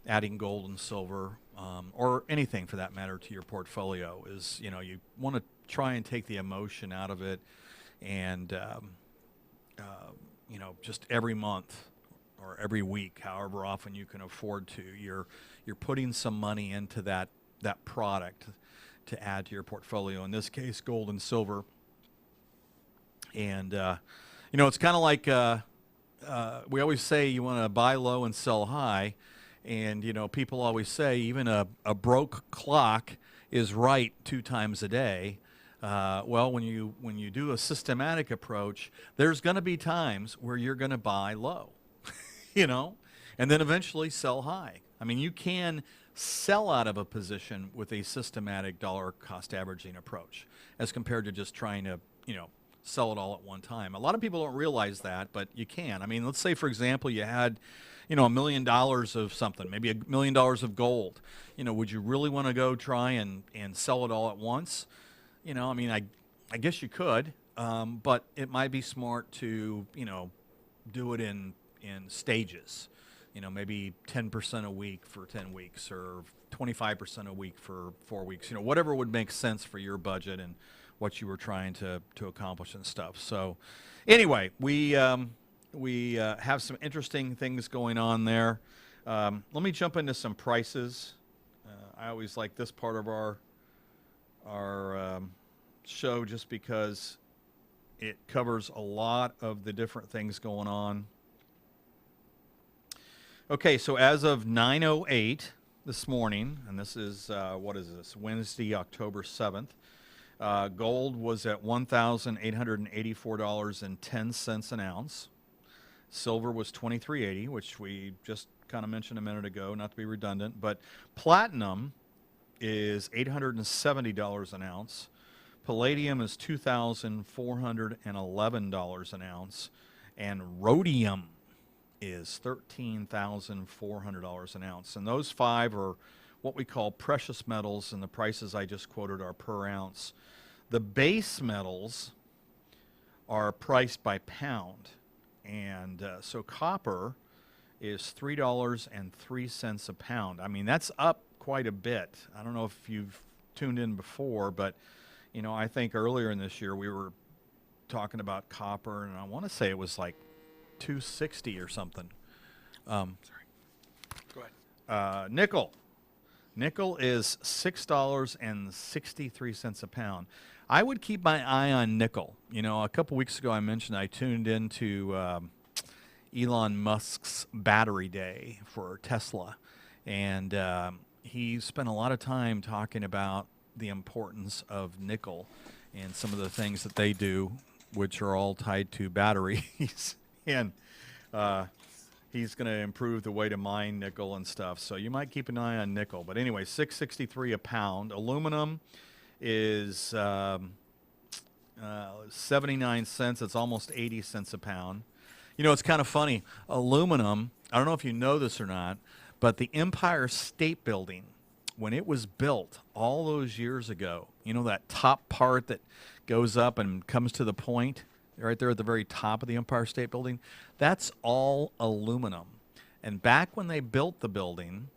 adding gold and silver, or anything for that matter, to your portfolio is, you want to try and take the emotion out of it, and just every month or every week, however often you can afford to, you're putting some money into that product to add to your portfolio. In this case, gold and silver. And it's kind of like we always say you want to buy low and sell high, and people always say even a broke clock is right 2 times a day. Well, when you do a systematic approach, there's going to be times where you're going to buy low, and then eventually sell high. I mean, you can sell out of a position with a systematic dollar cost averaging approach as compared to just trying to, sell it all at one time. A lot of people don't realize that, but you can. I mean, let's say, for example, you had, $1 million of something, maybe $1 million of gold. Would you really want to go try and sell it all at once? I mean, I guess you could, but it might be smart to, do it in stages. Maybe 10% a week for 10 weeks or 25% a week for 4 weeks. Whatever would make sense for your budget and what you were trying to accomplish and stuff. So anyway, we have some interesting things going on there. Let me jump into some prices. I always like this part of our show just because it covers a lot of the different things going on. Okay, so as of 9:08 this morning, and this is, what is this, Wednesday, October 7th, gold was at $1,884.10 an ounce. Silver was $23.80, which we just kind of mentioned a minute ago, not to be redundant. But platinum is $870 an ounce. Palladium is $2,411 an ounce. And rhodium is $13,400 an ounce. And those 5 are what we call precious metals, and the prices I just quoted are per ounce. The base metals are priced by pound, and so copper is $3.03 a pound. I mean, that's up quite a bit. I don't know if you've tuned in before, but I think earlier in this year we were talking about copper, and I want to say it was like 260 or something. Sorry. Go ahead. Nickel. Nickel is $6.63 a pound. I would keep my eye on nickel. A couple weeks ago I mentioned I tuned into Elon Musk's battery day for Tesla, and he spent a lot of time talking about the importance of nickel and some of the things that they do, which are all tied to batteries. And he's going to improve the way to mine nickel and stuff. So you might keep an eye on nickel. But anyway, $6.63 a pound. Aluminum is 79 cents. It's almost 80 cents a pound. It's kind of funny. Aluminum, I don't know if you know this or not, but the Empire State Building, when it was built all those years ago, that top part that goes up and comes to the point, right there at the very top of the Empire State Building, that's all aluminum. And back when they built the building,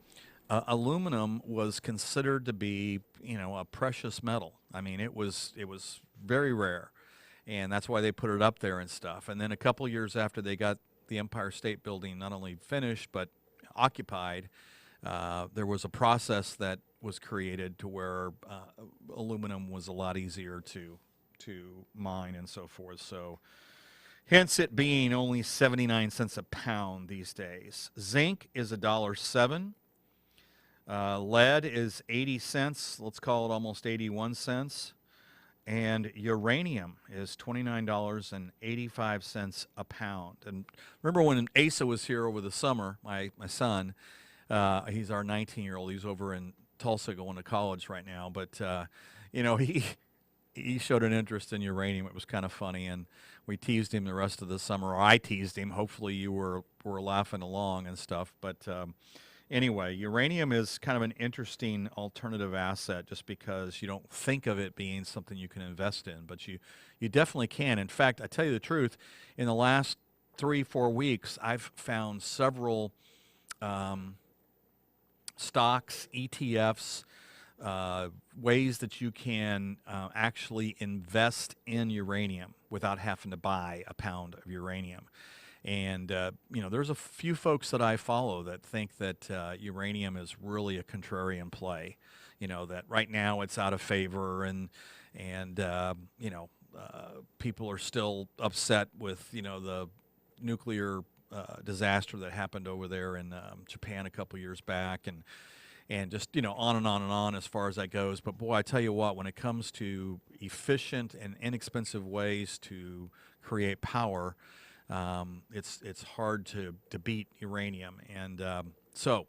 aluminum was considered to be, a precious metal. I mean, it was very rare, and that's why they put it up there and stuff. And then a couple years after they got the Empire State Building not only finished but occupied, there was a process that was created to where aluminum was a lot easier to mine and so forth. So hence it being only 79 cents a pound these days. Zinc is $1.07. Lead is 80 cents. Let's call it almost 81 cents. And uranium is $29.85 a pound. And remember when Asa was here over the summer, my son, he's our 19-year-old. He's over in Tulsa going to college right now. But, he showed an interest in uranium. It was kind of funny, and we teased him the rest of the summer. Or I teased him. Hopefully you were laughing along and stuff. But anyway, uranium is kind of an interesting alternative asset just because you don't think of it being something you can invest in, but you definitely can. In fact, I tell you the truth, in the last 3-4 weeks, I've found several stocks, ETFs, ways that you can actually invest in uranium without having to buy a pound of uranium. And there's a few folks that I follow that think that uranium is really a contrarian play. That right now it's out of favor, and people are still upset with the nuclear disaster that happened over there in Japan a couple years back, and just on and on and on as far as that goes. But boy, I tell you what, when it comes to efficient and inexpensive ways to create power, it's hard to beat uranium. And so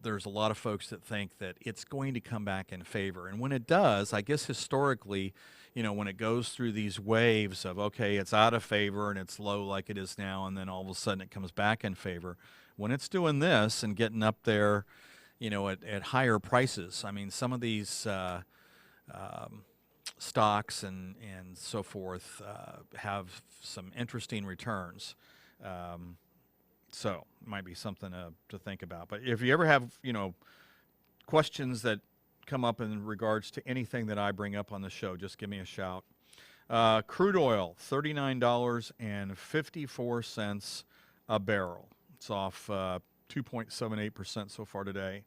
there's a lot of folks that think that it's going to come back in favor. And when it does, I guess historically, when it goes through these waves of, okay, it's out of favor and it's low like it is now, and then all of a sudden it comes back in favor. When it's doing this and getting up there, at higher prices, I mean, some of these stocks and so forth have some interesting returns. So it might be something to think about. But if you ever have, questions that come up in regards to anything that I bring up on the show, just give me a shout. Crude oil, $39.54 a barrel. It's off 2.78% so far today.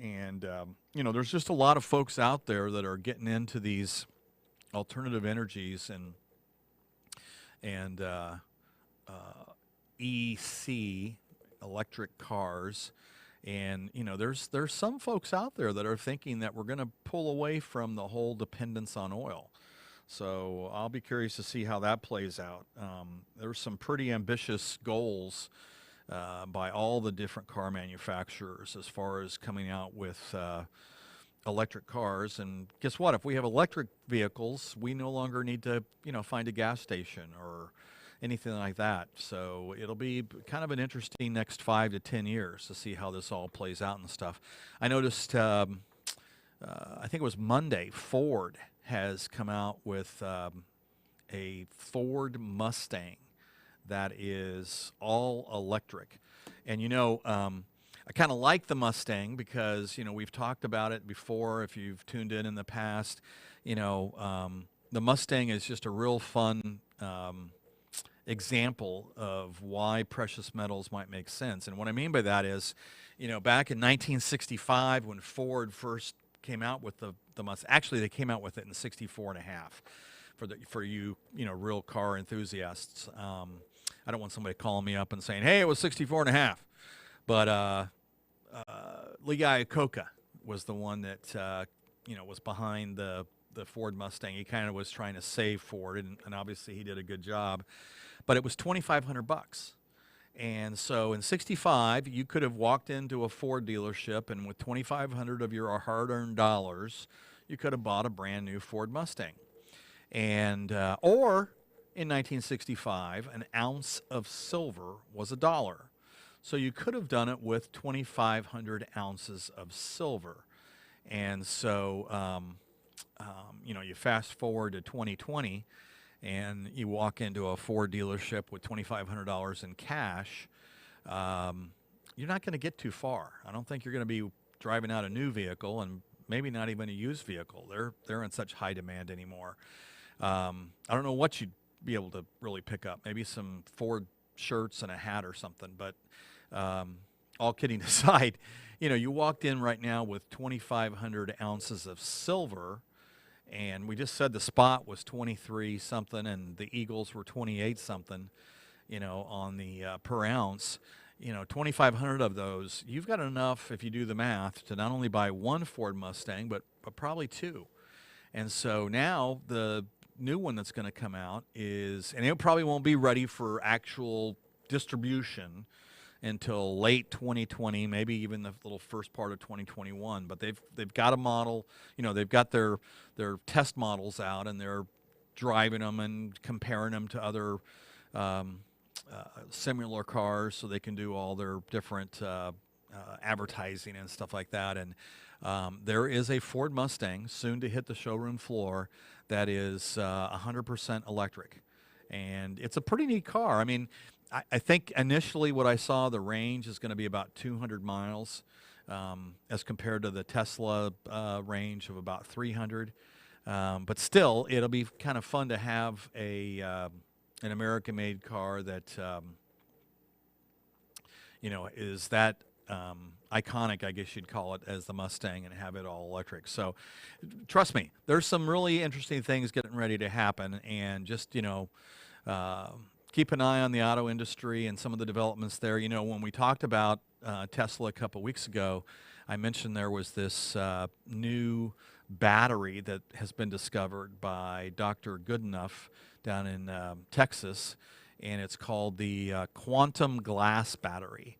And, there's just a lot of folks out there that are getting into these alternative energies and EC, electric cars. And, there's some folks out there that are thinking that we're going to pull away from the whole dependence on oil. So I'll be curious to see how that plays out. There's some pretty ambitious goals by all the different car manufacturers as far as coming out with electric cars. And guess what? If we have electric vehicles, we no longer need to, find a gas station or anything like that. So it'll be kind of an interesting next 5 to 10 years to see how this all plays out and stuff. I noticed, I think it was Monday, Ford has come out with a Ford Mustang that is all electric. And I kind of like the Mustang because we've talked about it before. If you've tuned in the past, the Mustang is just a real fun example of why precious metals might make sense. And what I mean by that is, back in 1965 when Ford first came out with the Mustang, actually they came out with it in 64 and a half for you real car enthusiasts. I don't want somebody calling me up and saying, hey, it was 64 and a half. But Lee Iacocca was the one that was behind the Ford Mustang. He kind of was trying to save Ford, and obviously he did a good job. But it was $2,500. And so in 65, you could have walked into a Ford dealership, and with $2,500 of your hard-earned dollars, you could have bought a brand new Ford Mustang. And or in 1965, an ounce of silver was $1. So you could have done it with 2,500 ounces of silver. And so, you fast forward to 2020, and you walk into a Ford dealership with $2,500 in cash, you're not going to get too far. I don't think you're going to be driving out a new vehicle, and maybe not even a used vehicle. They're in such high demand anymore. I don't know what you'd be able to really pick up. Maybe some Ford shirts and a hat or something. But all kidding aside, you walked in right now with 2,500 ounces of silver. And we just said the spot was 23 something and the Eagles were 28 something, on the per ounce. 2,500 of those, you've got enough, if you do the math, to not only buy one Ford Mustang, but probably two. And so now the new one that's going to come out is, and it probably won't be ready for actual distribution until late 2020, maybe even the little first part of 2021. But they've got a model, they've got their test models out, and they're driving them and comparing them to other similar cars, so they can do all their different advertising and stuff like that. And there is a Ford Mustang soon to hit the showroom floor that is 100% electric. And it's a pretty neat car. I mean, I think initially what I saw, the range is going to be about 200 miles as compared to the Tesla range of about 300. But still, it'll be kind of fun to have an American-made car that is that iconic, I guess you'd call it, as the Mustang, and have it all electric. So trust me, there's some really interesting things getting ready to happen, and just, keep an eye on the auto industry and some of the developments there. When we talked about Tesla a couple weeks ago, I mentioned there was this new battery that has been discovered by Dr. Goodenough down in Texas, and it's called the quantum glass battery.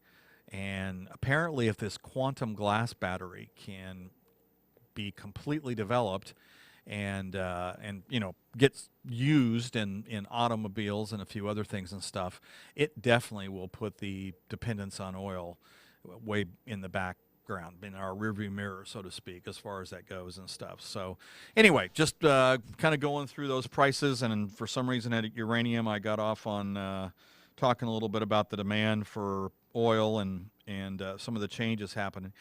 And apparently, if this quantum glass battery can be completely developed and gets used in automobiles and a few other things and stuff, it definitely will put the dependence on oil way in the background, in our rearview mirror, so to speak, as far as that goes and stuff. So anyway, just kind of going through those prices, and for some reason at uranium, I got off on talking a little bit about the demand for oil and some of the changes happening.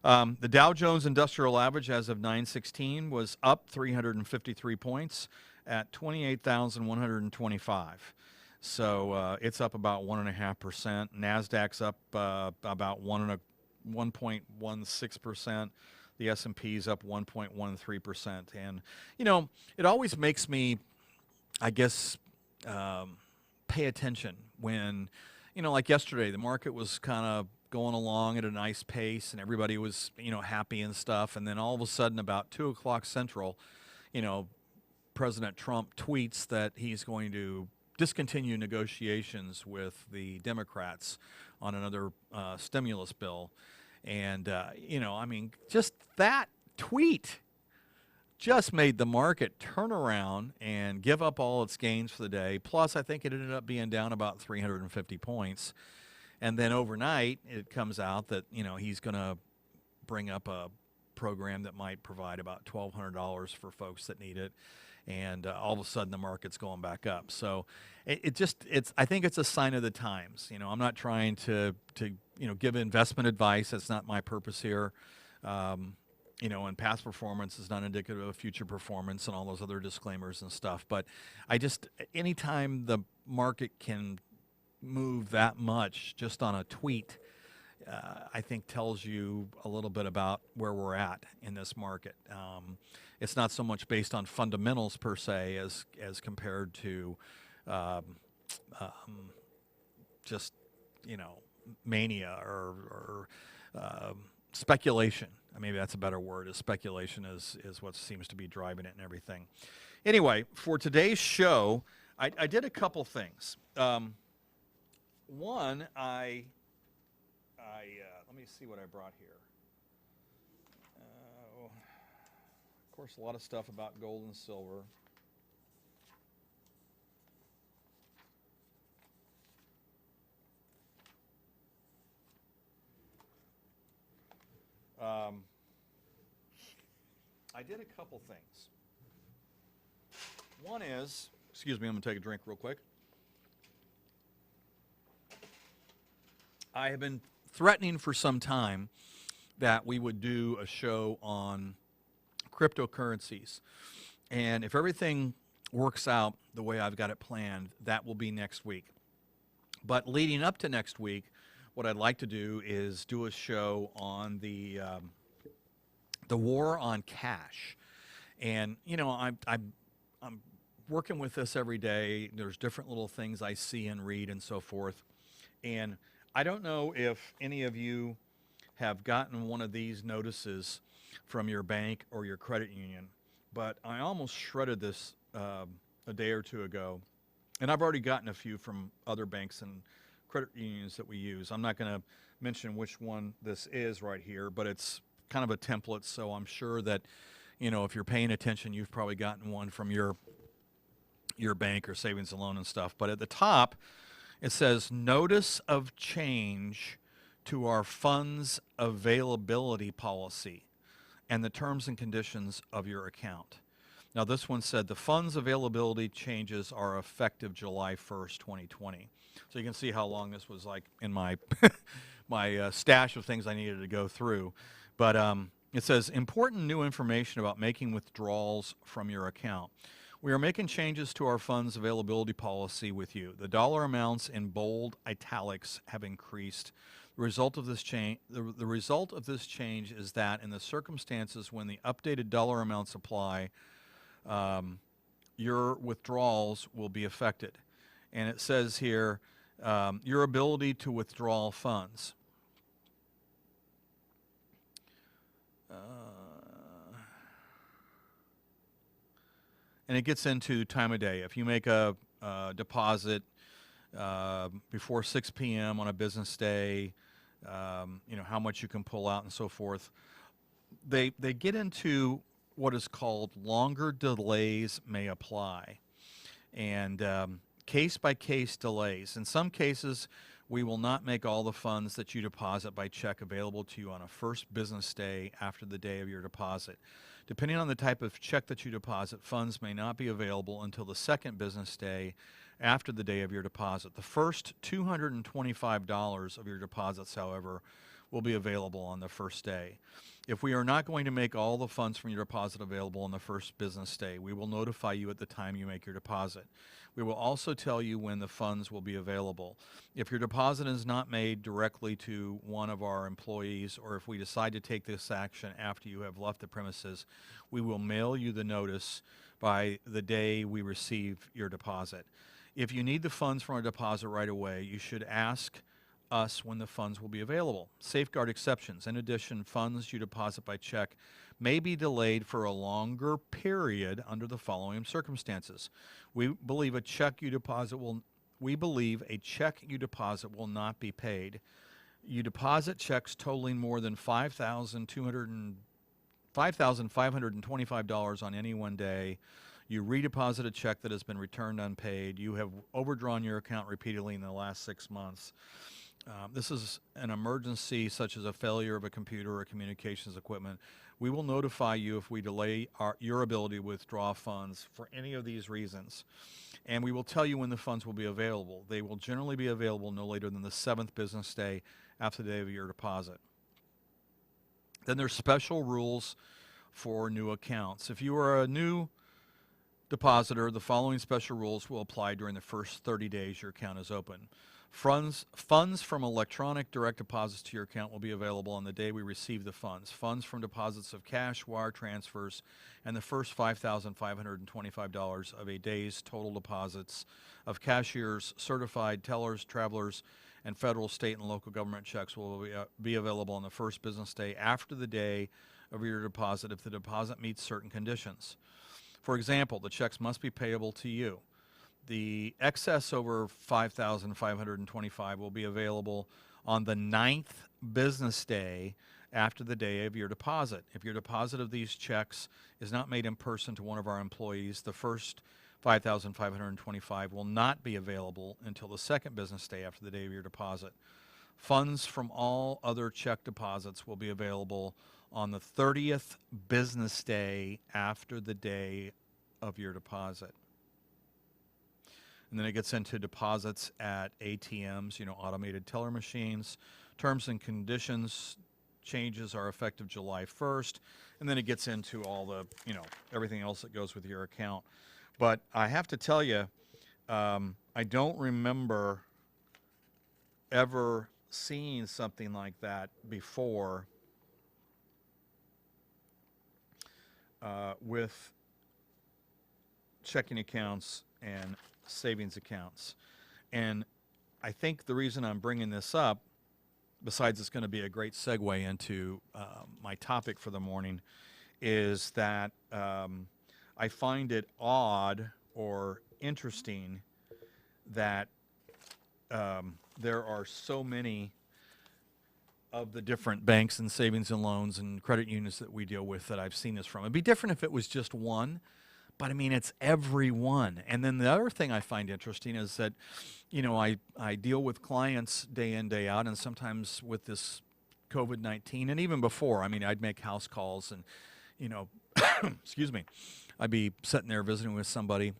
The Dow Jones Industrial Average as of 9/16 was up 353 points at 28,125. So it's up about 1.5%. Nasdaq's up about 1.16%. The S&P's up 1.13%. And it always makes me, I guess, pay attention when, like yesterday, the market was kind of going along at a nice pace and everybody was, happy and stuff. And then all of a sudden, about 2 o'clock Central, President Trump tweets that he's going to discontinue negotiations with the Democrats on another stimulus bill. And, just that tweet just made the market turn around and give up all its gains for the day. Plus, I think it ended up being down about 350 points. And then overnight, it comes out that, he's going to bring up a program that might provide about $1,200 for folks that need it. And all of a sudden, the market's going back up. So I think it's a sign of the times. I'm not trying to give investment advice. That's not my purpose here. And past performance is not indicative of future performance and all those other disclaimers and stuff. But anytime the market can move that much just on a tweet, I think tells you a little bit about where we're at in this market. It's not so much based on fundamentals per se as compared to just mania or speculation. Maybe that's a better word. Speculation is what seems to be driving it and everything. Anyway, for today's show, I did a couple things. One, let me see what I brought here. Of course, a lot of stuff about gold and silver. I did a couple things. One is, excuse me, I'm going to take a drink real quick. I have been threatening for some time that we would do a show on cryptocurrencies. And if everything works out the way I've got it planned, that will be next week. But leading up to next week, what I'd like to do is do a show on the war on cash. And, I'm working with this every day. There's different little things I see and read and so forth. And I don't know if any of you have gotten one of these notices from your bank or your credit union, but I almost shredded this a day or two ago. And I've already gotten a few from other banks and credit unions that we use. I'm not going to mention which one this is right here, but it's kind of a template, so I'm sure that, if you're paying attention, you've probably gotten one from your bank or savings and loan and stuff. But at the top, it says, notice of change to our funds availability policy and the terms and conditions of your account. Now, this one said the funds availability changes are effective July 1st, 2020. So you can see how long this was like in my my stash of things I needed to go through. But it says important new information about making withdrawals from your account. We are making changes to our funds availability policy with you. The dollar amounts in bold italics have increased. The result of this change, the result of this change is that in the circumstances when the updated dollar amounts apply, your withdrawals will be affected. And it says here, your ability to withdraw funds. And it gets into time of day. If you make a deposit before 6 p.m. on a business day, you know, how much you can pull out and so forth. They get into what is called longer delays may apply, and case-by-case delays. In some cases, we will not make all the funds that you deposit by check available to you on a first business day after the day of your deposit. Depending on the type of check that you deposit, funds may not be available until the second business day after the day of your deposit. The first $225 of your deposits, however, will be available on the first day. If we are not going to make all the funds from your deposit available on the first business day, we will notify you at the time you make your deposit. We will also tell you when the funds will be available. If your deposit is not made directly to one of our employees, or if we decide to take this action after you have left the premises, we will mail you the notice by the day we receive your deposit. If you need the funds from a deposit right away, you should ask us when the funds will be available. Safeguard exceptions. In addition, funds you deposit by check may be delayed for a longer period under the following circumstances. We believe a check you deposit will not be paid. You deposit checks totaling more than $5,525 on any one day. You redeposit a check that has been returned unpaid. You have overdrawn your account repeatedly in the last 6 months. This is an emergency such as a failure of a computer or communications equipment. We will notify you if we delay your ability to withdraw funds for any of these reasons. And we will tell you when the funds will be available. They will generally be available no later than the 7th business day after the day of your deposit. Then there's special rules for new accounts. If you are a new depositor, the following special rules will apply during the first 30 days your account is open. Funds from electronic direct deposits to your account will be available on the day we receive the funds. Funds from deposits of cash, wire transfers, and the first $5,525 of a day's total deposits of cashiers, certified tellers, travelers, and federal, state, and local government checks will be available on the first business day after the day of your deposit if the deposit meets certain conditions. For example, the checks must be payable to you. The excess over $5,525 will be available on the 9th business day after the day of your deposit. If your deposit of these checks is not made in person to one of our employees, the first $5,525 will not be available until the second business day after the day of your deposit. Funds from all other check deposits will be available on the 30th business day after the day of your deposit. And then it gets into deposits at ATMs, automated teller machines. Terms and conditions changes are effective July 1st. And then it gets into all the, everything else that goes with your account. But I have to tell you, I don't remember ever seeing something like that before with checking accounts and savings accounts. And I think the reason I'm bringing this up, besides it's going to be a great segue into my topic for the morning, is that I find it odd or interesting that there are so many of the different banks and savings and loans and credit unions that we deal with that I've seen this from. It'd be different if it was just one, but I mean, it's every one. And then the other thing I find interesting is that, I deal with clients day in, day out, and sometimes with this COVID-19, and even before, I'd make house calls and, excuse me, I'd be sitting there visiting with somebody,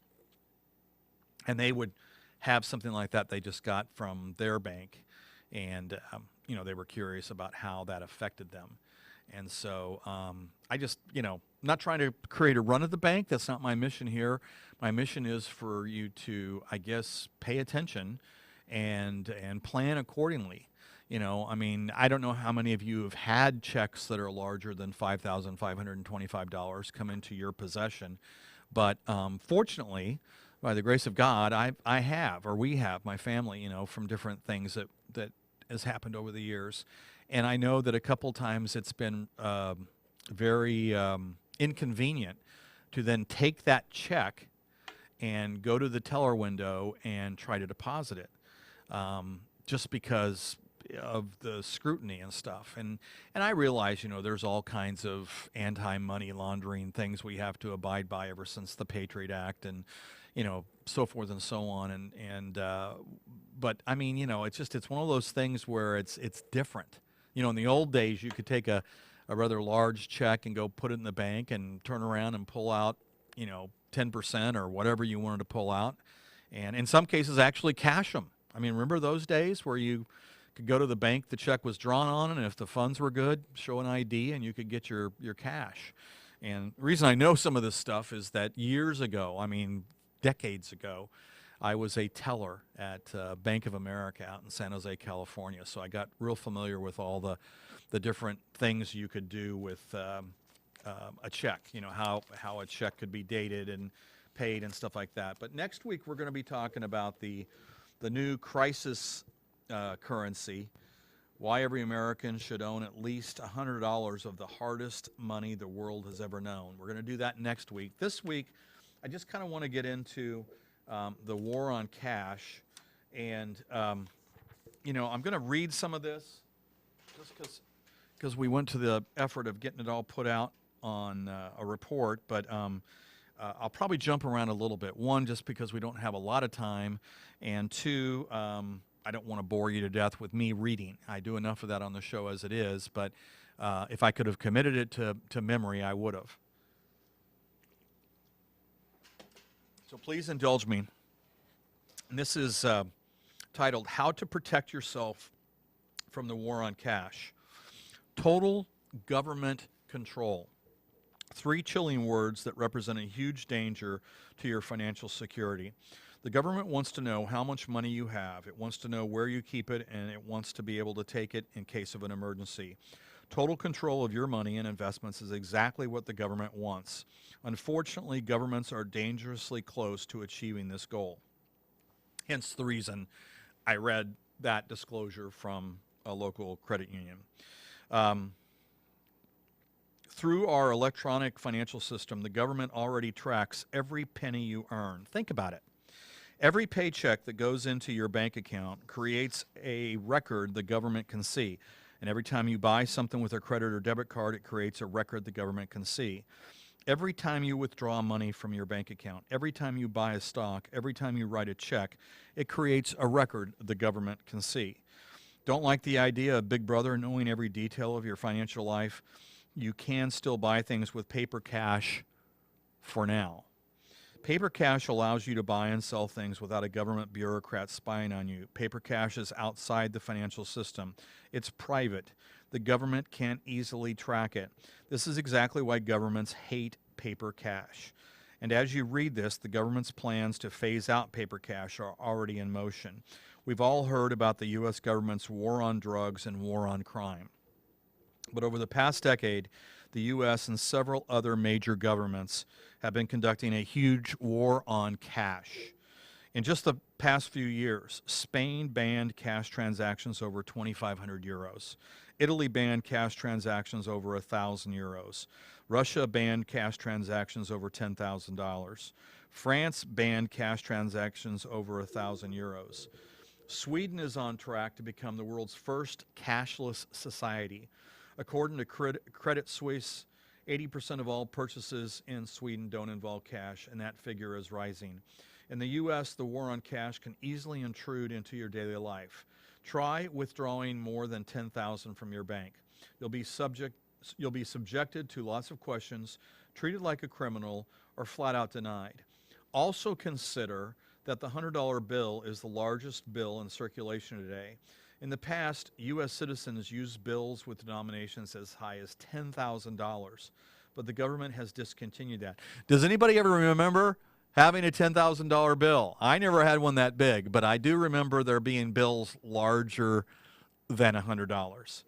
and they would have something like that they just got from their bank, and they were curious about how that affected them. And so I just, I'm not trying to create a run at the bank. That's not my mission here. My mission is for you to, I guess, pay attention and plan accordingly. I don't know how many of you have had checks that are larger than $5,525 come into your possession, but fortunately, by the grace of God, I have, or we have, my family, from different things that has happened over the years. And I know that a couple times it's been very inconvenient to then take that check and go to the teller window and try to deposit it, just because of the scrutiny and stuff. And I realize, there's all kinds of anti-money laundering things we have to abide by ever since the Patriot Act and, so forth and so on. But I mean, it's one of those things where it's different. In the old days, you could take a rather large check and go put it in the bank and turn around and pull out, 10% or whatever you wanted to pull out. And in some cases, actually cash them. I mean, remember those days where you could go to the bank, the check was drawn on, and if the funds were good, show an ID and you could get your cash. And the reason I know some of this stuff is that years ago, decades ago, I was a teller at Bank of America out in San Jose, California. So I got real familiar with all the different things you could do with a check, how a check could be dated and paid and stuff like that. But next week we're going to be talking about the new crisis currency, why every American should own at least $100 of the hardest money the world has ever known. We're going to do that next week. This week, I just kind of want to get into the war on cash, and I'm going to read some of this just because we went to the effort of getting it all put out on a report, but I'll probably jump around a little bit. One, just because we don't have a lot of time, and two, I don't want to bore you to death with me reading. I do enough of that on the show as it is, but if I could have committed it to memory, I would have. So please indulge me. And this is titled, How to Protect Yourself from the War on Cash. Total government control. 3 chilling words that represent a huge danger to your financial security. The government wants to know how much money you have. It wants to know where you keep it, and it wants to be able to take it in case of an emergency. Total control of your money and investments is exactly what the government wants. Unfortunately, governments are dangerously close to achieving this goal. Hence the reason I read that disclosure from a local credit union. Through our electronic financial system, the government already tracks every penny you earn. Think about it. Every paycheck that goes into your bank account creates a record the government can see. And every time you buy something with a credit or debit card, it creates a record the government can see. Every time you withdraw money from your bank account, every time you buy a stock, every time you write a check, it creates a record the government can see. Don't like the idea of Big Brother knowing every detail of your financial life? You can still buy things with paper cash for now. Paper cash allows you to buy and sell things without a government bureaucrat spying on you. Paper cash is outside the financial system. It's private. The government can't easily track it. This is exactly why governments hate paper cash. And as you read this, the government's plans to phase out paper cash are already in motion. We've all heard about the U.S. government's war on drugs and war on crime. But over the past decade, the U.S. and several other major governments have been conducting a huge war on cash. In just the past few years, Spain banned cash transactions over 2,500 euros. Italy banned cash transactions over 1,000 euros. Russia banned cash transactions over $10,000. France banned cash transactions over 1,000 euros. Sweden is on track to become the world's first cashless society. According to Credit Suisse, 80% of all purchases in Sweden don't involve cash, and that figure is rising. In the U.S., the war on cash can easily intrude into your daily life. Try withdrawing more than $10,000 from your bank. You'll be subject You'll be subjected to lots of questions, treated like a criminal, or flat out denied. Also consider that the $100 bill is the largest bill in circulation today. In the past, U.S. citizens used bills with denominations as high as $10,000, but the government has discontinued that. Does anybody ever remember having a $10,000 bill? I never had one that big, but I do remember there being bills larger than $100.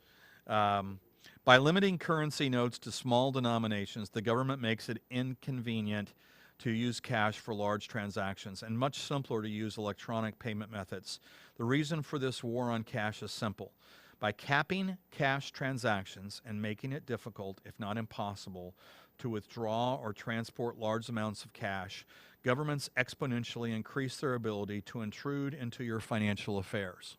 By limiting currency notes to small denominations, the government makes it inconvenient to use cash for large transactions and much simpler to use electronic payment methods. The reason for this war on cash is simple. By capping cash transactions and making it difficult, if not impossible, to withdraw or transport large amounts of cash, governments exponentially increase their ability to intrude into your financial affairs,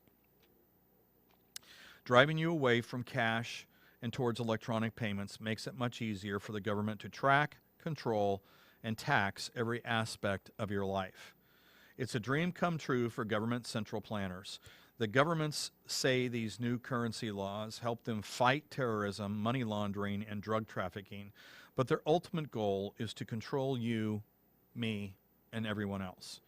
driving you away from cash and towards electronic payments makes it much easier for the government to track, control, and tax every aspect of your life. It's a dream come true for government central planners. The governments say these new currency laws help them fight terrorism, money laundering, and drug trafficking, but their ultimate goal is to control you, me, and everyone else.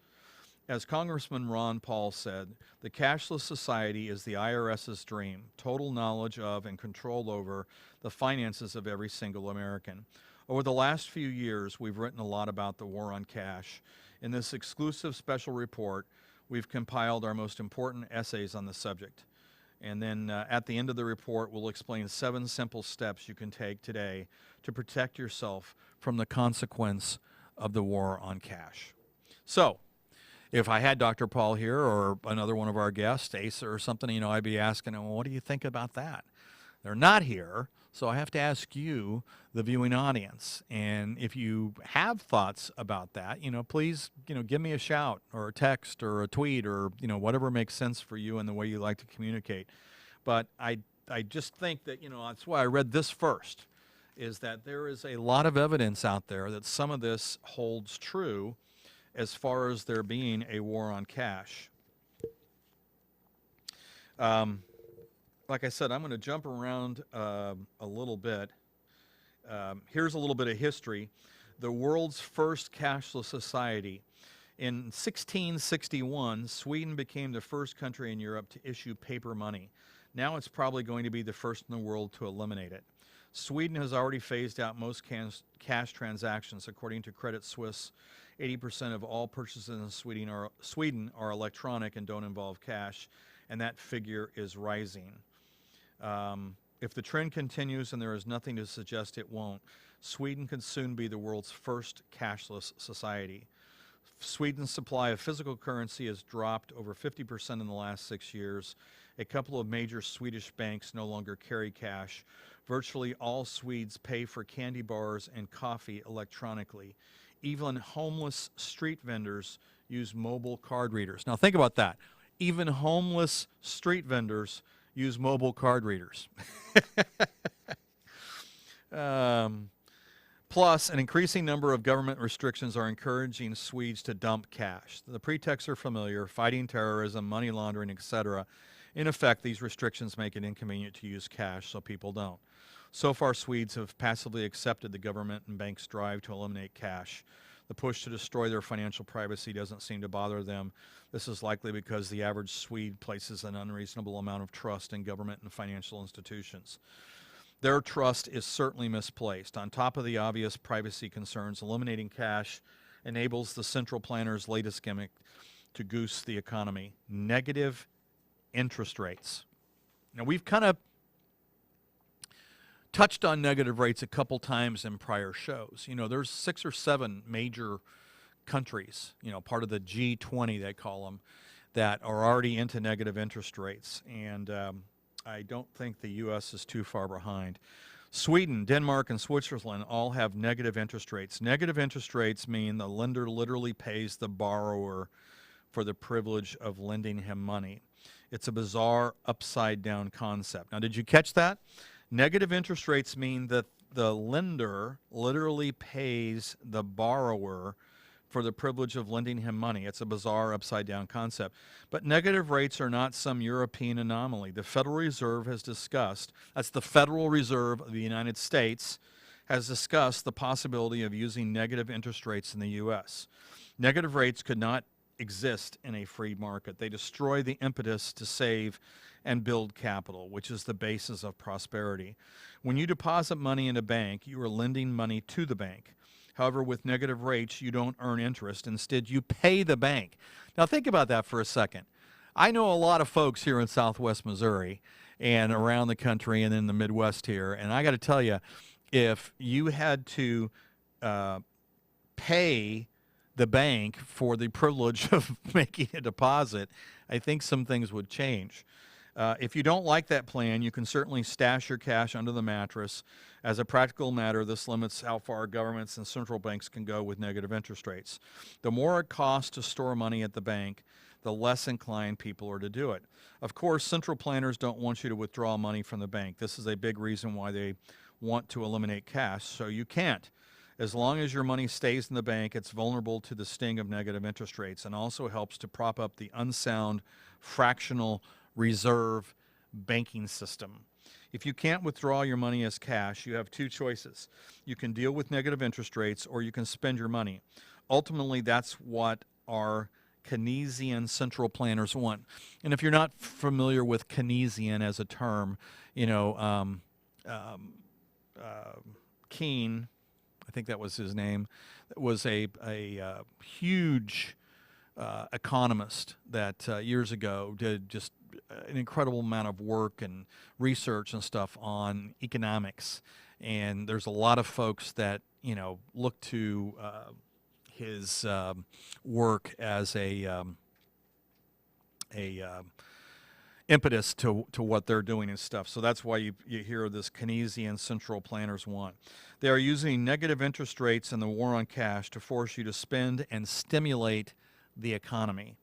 As Congressman Ron Paul said, the cashless society is the IRS's dream, total knowledge of and control over the finances of every single American. Over the last few years, we've written a lot about the war on cash. In this exclusive special report, we've compiled our most important essays on the subject. And then at the end of the report, we'll explain 7 simple steps you can take today to protect yourself from the consequence of the war on cash. So, if I had Dr. Paul here or another one of our guests, Asa or something, I'd be asking them, well, what do you think about that? They're not here, so I have to ask you, the viewing audience. And if you have thoughts about that, please, give me a shout or a text or a tweet or, whatever makes sense for you and the way you like to communicate. But I just think that, that's why I read this first, is that there is a lot of evidence out there that some of this holds true as far as there being a war on cash. Like I said, I'm going to jump around a little bit. Here's a little bit of history. The world's first cashless society. In 1661, Sweden became the first country in Europe to issue paper money. Now it's probably going to be the first in the world to eliminate it. Sweden has already phased out most cash transactions. According to Credit Suisse, 80% of all purchases in Sweden are electronic and don't involve cash, and that figure is rising. If the trend continues, and there is nothing to suggest it won't, Sweden could soon be the world's first cashless society. Sweden's supply of physical currency has dropped over 50% in the last 6 years. A couple of major Swedish banks no longer carry cash. Virtually all Swedes pay for candy bars and coffee electronically. Even homeless street vendors use mobile card readers. Now think about that. Even homeless street vendors use mobile card readers. Plus, an increasing number of government restrictions are encouraging Swedes to dump cash. The pretexts are familiar: fighting terrorism, money laundering, etc. In effect, these restrictions make it inconvenient to use cash, so people don't. So far, Swedes have passively accepted the government and banks' drive to eliminate cash. The push to destroy their financial privacy doesn't seem to bother them. This is likely because the average Swede places an unreasonable amount of trust in government and financial institutions. Their trust is certainly misplaced. On top of the obvious privacy concerns, eliminating cash enables the central planner's latest gimmick to goose the economy: negative interest rates. Now, we've kind of touched on negative rates a couple times in prior shows. There's 6 or 7 major countries, part of the G20 they call them, that are already into negative interest rates. And I don't think the U.S. is too far behind. Sweden, Denmark, and Switzerland all have negative interest rates. Negative interest rates mean the lender literally pays the borrower for the privilege of lending him money. It's a bizarre upside-down concept. Now, did you catch that? Negative interest rates mean that the lender literally pays the borrower for the privilege of lending him money. It's a bizarre upside-down concept. But negative rates are not some European anomaly. The Federal Reserve has discussed, that's the Federal Reserve of the United States, has discussed the possibility of using negative interest rates in the U.S. Negative rates could not exist in a free market. They destroy the impetus to save and build capital, which is the basis of prosperity. When you deposit money in a bank, you are lending money to the bank. However, with negative rates, you don't earn interest. Instead, you pay the bank. Now, think about that for a second. I know a lot of folks here in Southwest Missouri and around the country and in the Midwest here, and I got to tell you, if you had to pay the bank for the privilege of making a deposit, I think some things would change. If you don't like that plan, you can certainly stash your cash under the mattress. As a practical matter, this limits how far governments and central banks can go with negative interest rates. The more it costs to store money at the bank, the less inclined people are to do it. Of course, central planners don't want you to withdraw money from the bank. This is a big reason why they want to eliminate cash, so you can't. As long as your money stays in the bank, it's vulnerable to the sting of negative interest rates and also helps to prop up the unsound fractional reserve banking system. If you can't withdraw your money as cash, you have two choices. You can deal with negative interest rates or you can spend your money. Ultimately, that's what our Keynesian central planners want. And if you're not familiar with Keynesian as a term, you know, Keynes, I think that was his name, was a huge economist that years ago did just an incredible amount of work and research and stuff on economics. And there's a lot of folks that, you know, look to his work as a impetus to what they're doing and stuff. So that's why you hear this Keynesian central planners want. They are using negative interest rates and the war on cash to force you to spend and stimulate the economy.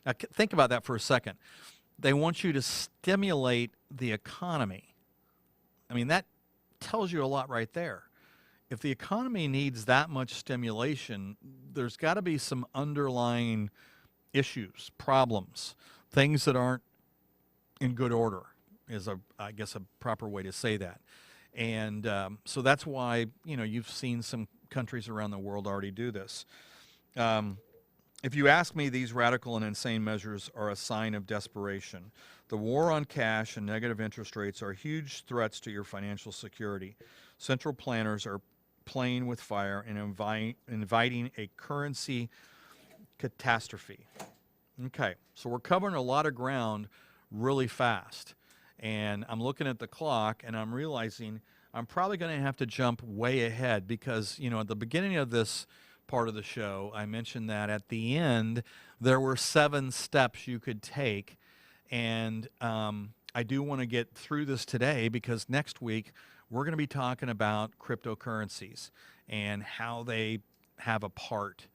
Now think about that for a second. They want you to stimulate the economy. I mean, that tells you a lot right there. If the economy needs that much stimulation, there's got to be some underlying issues, problems, things that aren't in good order is, I guess, a proper way to say that. And so that's why, you know, you've seen some countries around the world already do this. If you ask me, these radical and insane measures are a sign of desperation. The war on cash and negative interest rates are huge threats to your financial security. Central planners are playing with fire and inviting a currency catastrophe. Okay, so we're covering a lot of ground really fast. And I'm looking at the clock and I'm realizing I'm probably going to have to jump way ahead because, you know, at the beginning of this part of the show, I mentioned that at the end, there were 7 steps you could take. And I do want to get through this today because next week we're going to be talking about cryptocurrencies and how they have a part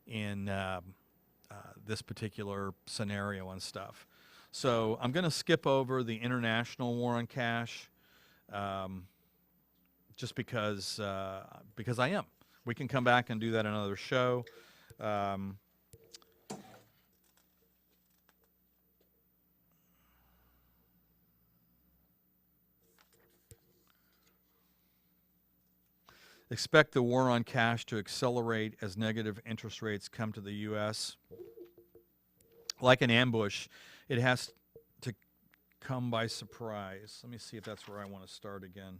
in this particular scenario and stuff. So I'm going to skip over the international war on cash just because I am. We can come back and do that in another show. Expect the war on cash to accelerate as negative interest rates come to the U.S. Like an ambush, it has to come by surprise. Let me see if that's where I want to start again.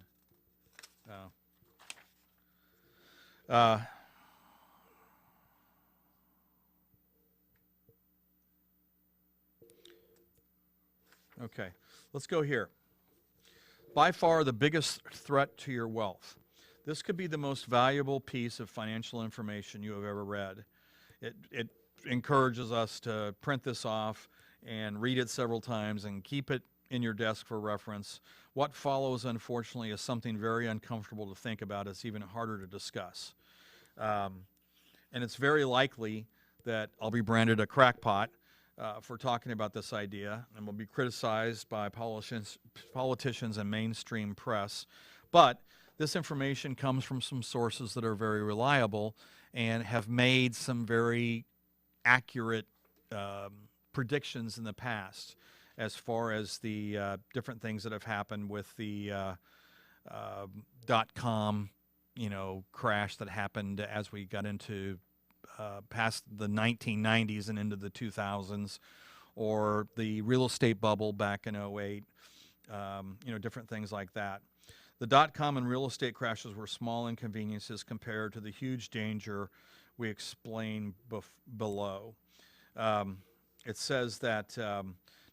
Okay, let's go here. By far the biggest threat to your wealth. This could be the most valuable piece of financial information you have ever read. It encourages us to print this off and read it several times and keep it in your desk for reference. What follows, unfortunately, is something very uncomfortable to think about. It's even harder to discuss. And it's very likely that I'll be branded a crackpot for talking about this idea, and will be criticized by politicians and mainstream press. But This information comes from some sources that are very reliable and have made some very accurate predictions in the past as far as the different things that have happened with the .com, crash that happened as we got into past the 1990s and into the 2000s, or the real estate bubble back in '08, different things like that. The .com and real estate crashes were small inconveniences compared to the huge danger we explain below. It says that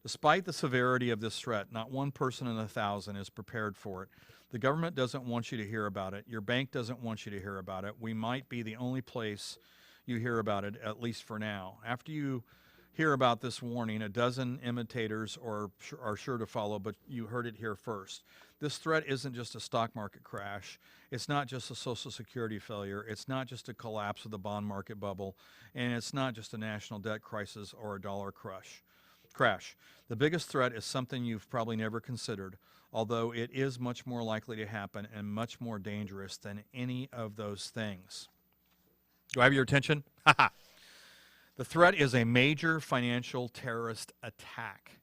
despite the severity of this threat, not one person in 1,000 is prepared for it. The government doesn't want you to hear about it. Your bank doesn't want you to hear about it. We might be the only place you hear about it, at least for now. After you hear about this warning, a dozen imitators are sure to follow, but you heard it here first. This threat isn't just a stock market crash. It's not just a Social Security failure. It's not just a collapse of the bond market bubble. And it's not just a national debt crisis or a dollar crash. The biggest threat is something you've probably never considered, although it is much more likely to happen and much more dangerous than any of those things. Do I have your attention? The threat is a major financial terrorist attack.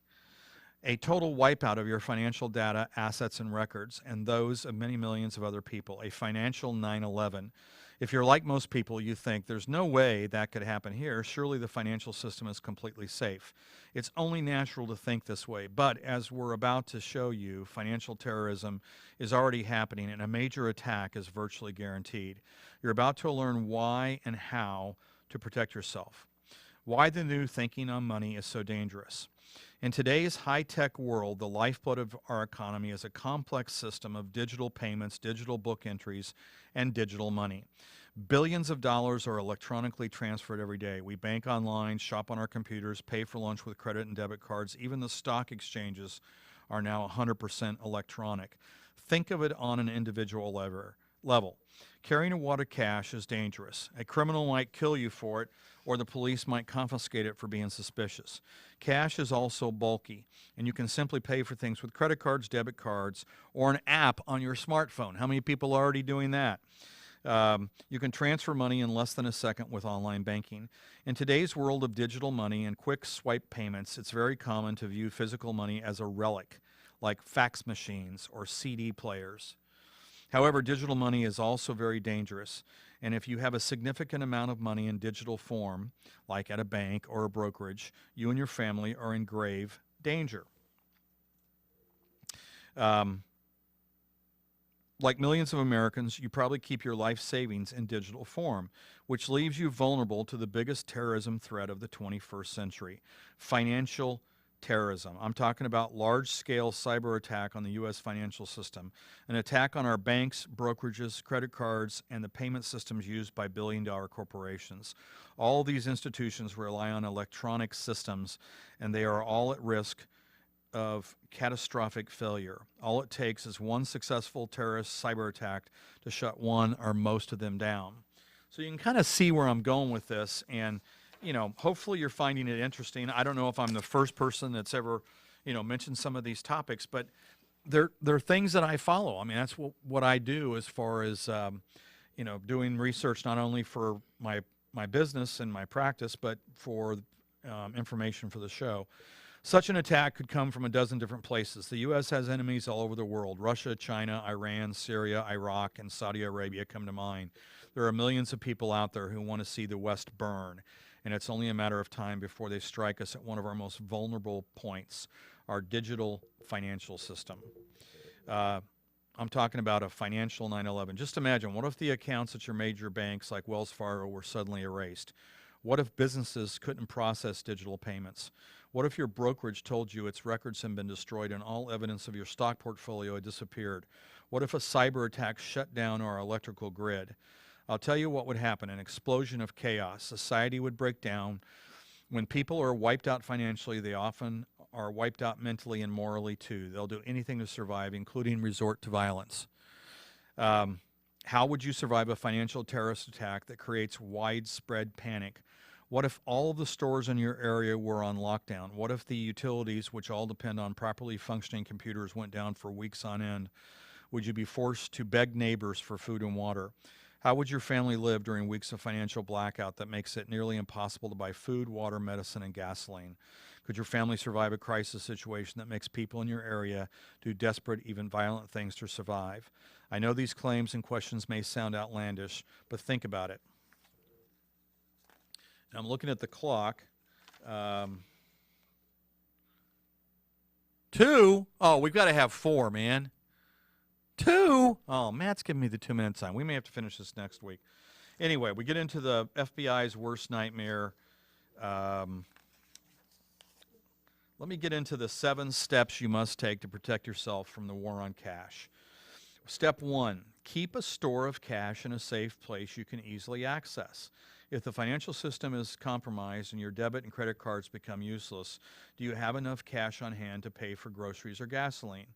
A total wipeout of your financial data, assets, and records, and those of many millions of other people. A financial 9/11. If you're like most people, you think there's no way that could happen here. Surely the financial system is completely safe. It's only natural to think this way. But as we're about to show you, financial terrorism is already happening, and a major attack is virtually guaranteed. You're about to learn why and how to protect yourself. Why the new thinking on money is so dangerous. In today's high-tech world, the lifeblood of our economy is a complex system of digital payments, digital book entries, and digital money. Billions of dollars are electronically transferred every day. We bank online, shop on our computers, pay for lunch with credit and debit cards. Even the stock exchanges are now 100% electronic. Think of it on an individual level. Carrying a wad of cash is dangerous. A criminal might kill you for it, or the police might confiscate it for being suspicious. Cash is also bulky, and you can simply pay for things with credit cards, debit cards, or an app on your smartphone. How many people are already doing that? You can transfer money in less than a second with online banking. In today's world of digital money and quick swipe payments, it's very common to view physical money as a relic, like fax machines or CD players. However, digital money is also very dangerous, and if you have a significant amount of money in digital form, like at a bank or a brokerage, you and your family are in grave danger. Like millions of Americans, you probably keep your life savings in digital form, which leaves you vulnerable to the biggest terrorism threat of the 21st century, financial terrorism. I'm talking about large-scale cyber attack on the U.S. financial system, an attack on our banks, brokerages, credit cards, and the payment systems used by billion-dollar corporations. All these institutions rely on electronic systems, and they are all at risk of catastrophic failure. All it takes is one successful terrorist cyber attack to shut one or most of them down. So you can kind of see where I'm going with this, and hopefully you're finding it interesting. I don't know if I'm the first person that's ever, mentioned some of these topics, but they're things that I follow. I mean, that's what I do as far as, doing research not only for my business and my practice, but for information for the show. Such an attack could come from a dozen different places. The U.S. has enemies all over the world. Russia, China, Iran, Syria, Iraq, and Saudi Arabia come to mind. There are millions of people out there who want to see the West burn, and it's only a matter of time before they strike us at one of our most vulnerable points, our digital financial system. I'm talking about a financial 9/11. Just imagine, what if the accounts at your major banks like Wells Fargo were suddenly erased? What if businesses couldn't process digital payments? What if your brokerage told you its records had been destroyed and all evidence of your stock portfolio had disappeared? What if a cyber attack shut down our electrical grid? I'll tell you what would happen: an explosion of chaos. Society would break down. When people are wiped out financially, they often are wiped out mentally and morally too. They'll do anything to survive, including resort to violence. How would you survive a financial terrorist attack that creates widespread panic? What if all of the stores in your area were on lockdown? What if the utilities, which all depend on properly functioning computers, went down for weeks on end? Would you be forced to beg neighbors for food and water? How would your family live during weeks of financial blackout that makes it nearly impossible to buy food, water, medicine, and gasoline? Could your family survive a crisis situation that makes people in your area do desperate, even violent things to survive? I know these claims and questions may sound outlandish, but think about it. Now I'm looking at the clock. 2? Oh, we've got to have 4, man. 2? Oh, Matt's giving me the 2-minute time. We may have to finish this next week. Anyway, we get into the FBI's worst nightmare. Let me get into the 7 steps you must take to protect yourself from the war on cash. Step 1, keep a store of cash in a safe place you can easily access. If the financial system is compromised and your debit and credit cards become useless, do you have enough cash on hand to pay for groceries or gasoline?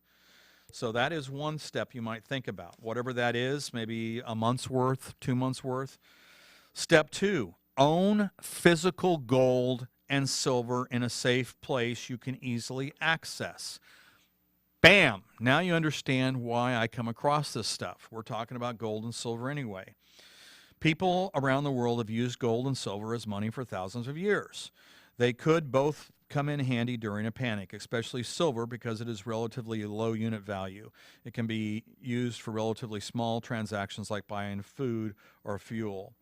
So that is one step you might think about. Whatever that is, maybe a month's worth, 2 months' worth. Step 2, own physical gold and silver in a safe place you can easily access. Bam! Now you understand why I come across this stuff. We're talking about gold and silver anyway. People around the world have used gold and silver as money for thousands of years. They could both come in handy during a panic, especially silver because it is relatively low unit value. It can be used for relatively small transactions like buying food or fuel.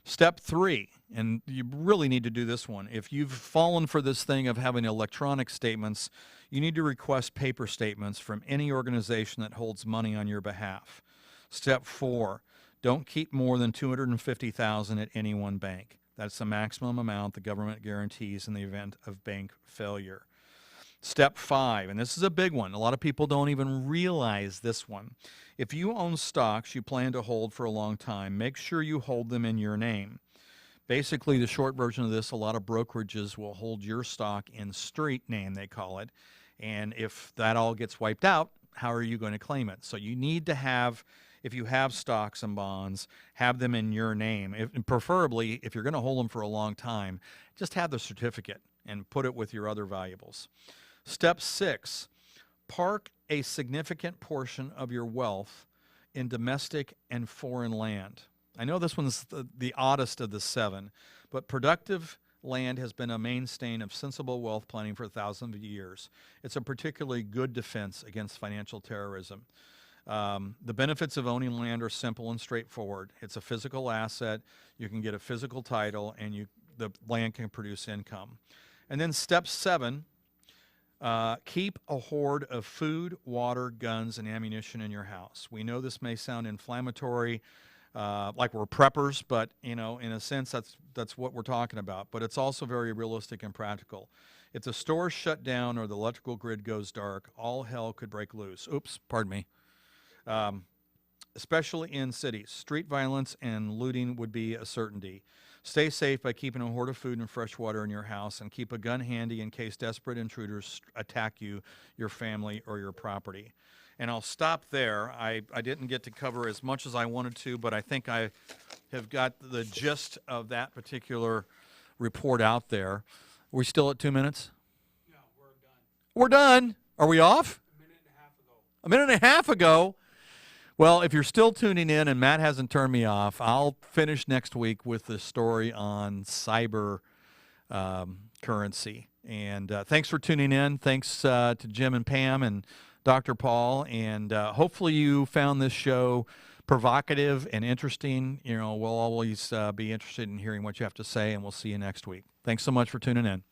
Step 3, and you really need to do this one. If you've fallen for this thing of having electronic statements, you need to request paper statements from any organization that holds money on your behalf. Step 4, don't keep more than $250,000 at any one bank. That's the maximum amount the government guarantees in the event of bank failure. Step 5, and this is a big one. A lot of people don't even realize this one. If you own stocks you plan to hold for a long time, make sure you hold them in your name. Basically, the short version of this, a lot of brokerages will hold your stock in street name, they call it. And if that all gets wiped out, how are you going to claim it? So you need to have, if you have stocks and bonds, have them in your name. And preferably, if you're going to hold them for a long time, just have the certificate and put it with your other valuables. Step 6, park a significant portion of your wealth in domestic and foreign land. I know this one's the oddest of the 7, but productive land has been a mainstay of sensible wealth planning for thousands of years. It's a particularly good defense against financial terrorism. The benefits of owning land are simple and straightforward. It's a physical asset. You can get a physical title, and the land can produce income. And then step 7, keep a hoard of food, water, guns, and ammunition in your house. We know this may sound inflammatory, like we're preppers, but in a sense, that's what we're talking about. But it's also very realistic and practical. If the stores shut down or the electrical grid goes dark, all hell could break loose. Oops, pardon me. Especially in cities, street violence and looting would be a certainty. Stay safe by keeping a hoard of food and fresh water in your house, and keep a gun handy in case desperate intruders attack you, your family, or your property. And I'll stop there. I didn't get to cover as much as I wanted to, but I think I have got the gist of that particular report out there. Are we still at 2 minutes? No, we're done. We're done. Are we off? A minute and a half ago. A minute and a half ago. Well, if you're still tuning in and Matt hasn't turned me off, I'll finish next week with the story on cyber currency. And thanks for tuning in. Thanks to Jim and Pam and Dr. Paul. And hopefully you found this show provocative and interesting. We'll always be interested in hearing what you have to say, and we'll see you next week. Thanks so much for tuning in.